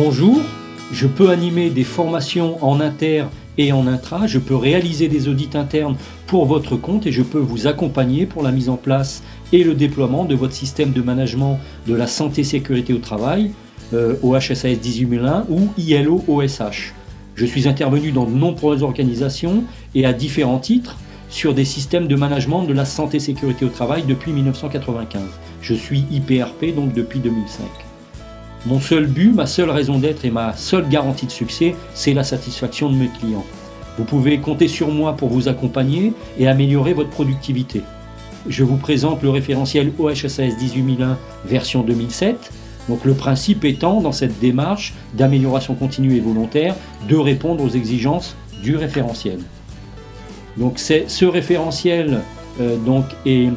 Bonjour, je peux animer des formations en inter et en intra, je peux réaliser des audits internes pour votre compte et je peux vous accompagner pour la mise en place et le déploiement de votre système de management de la santé-sécurité au travail, OHSAS 18001 ou ILO OSH. Je suis intervenu dans de nombreuses organisations et à différents titres sur des systèmes de management de la santé-sécurité au travail depuis 1995. Je suis IPRP donc depuis 2005. Mon seul but, ma seule raison d'être et ma seule garantie de succès, c'est la satisfaction de mes clients. Vous pouvez compter sur moi pour vous accompagner et améliorer votre productivité. Je vous présente le référentiel OHSAS 18001 version 2007. Donc le principe étant, dans cette démarche d'amélioration continue et volontaire, de répondre aux exigences du référentiel. Donc ce référentiel est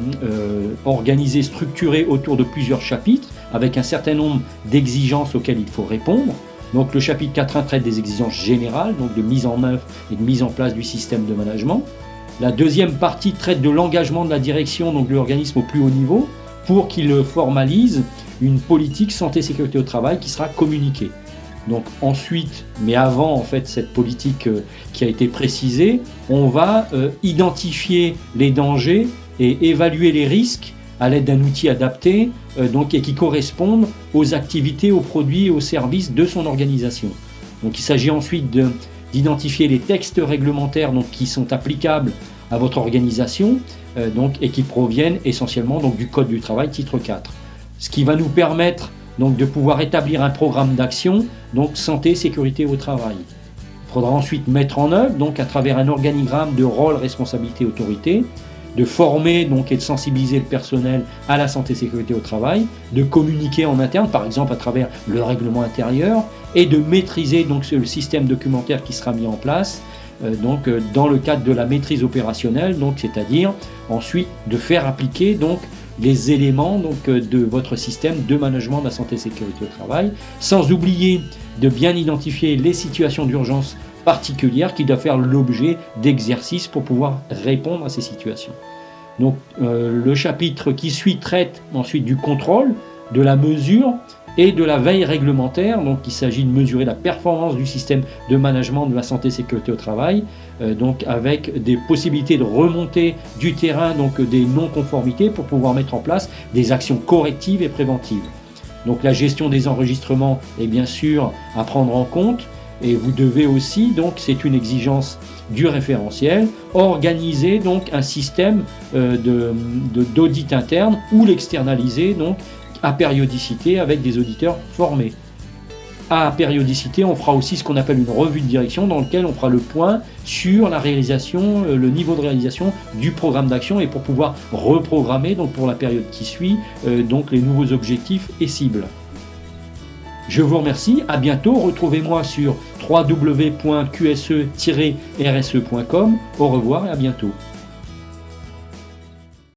organisé, structuré autour de plusieurs chapitres, avec un certain nombre d'exigences auxquelles il faut répondre. Donc le chapitre 4.1 traite des exigences générales, donc de mise en œuvre et de mise en place du système de management. La deuxième partie traite de l'engagement de la direction, donc de l'organisme au plus haut niveau, pour qu'il formalise une politique santé-sécurité au travail qui sera communiquée. Donc ensuite, mais avant en fait cette politique qui a été précisée, on va identifier les dangers et évaluer les risques à l'aide d'un outil adapté et qui correspondent aux activités, aux produits et aux services de son organisation. Donc il s'agit ensuite d'identifier les textes réglementaires qui sont applicables à votre organisation et qui proviennent essentiellement du Code du travail titre 4. Ce qui va nous permettre de pouvoir établir un programme d'action, santé, sécurité au travail. Il faudra ensuite mettre en œuvre, à travers un organigramme de rôle, responsabilité, autorité, de former et de sensibiliser le personnel à la santé, sécurité au travail, de communiquer en interne, par exemple à travers le règlement intérieur, et de maîtriser le système documentaire qui sera mis en place, dans le cadre de la maîtrise opérationnelle, c'est-à-dire ensuite de faire appliquer les éléments de votre système de management de la santé et sécurité au travail, sans oublier de bien identifier les situations d'urgence particulières qui doivent faire l'objet d'exercices pour pouvoir répondre à ces situations. Donc le chapitre qui suit traite ensuite du contrôle, de la mesure et de la veille réglementaire. Donc il s'agit de mesurer la performance du système de management de la santé et sécurité au travail, avec des possibilités de remontée du terrain, des non-conformités pour pouvoir mettre en place des actions correctives et préventives. Donc la gestion des enregistrements est bien sûr à prendre en compte, et vous devez aussi, c'est une exigence du référentiel, organiser un système d'audit interne ou l'externaliser à périodicité avec des auditeurs formés. À périodicité, on fera aussi ce qu'on appelle une revue de direction dans laquelle on fera le point sur la réalisation, le niveau de réalisation du programme d'action et pour pouvoir reprogrammer pour la période qui suit les nouveaux objectifs et cibles. Je vous remercie, à bientôt, retrouvez-moi sur www.qse-rse.com. Au revoir et à bientôt.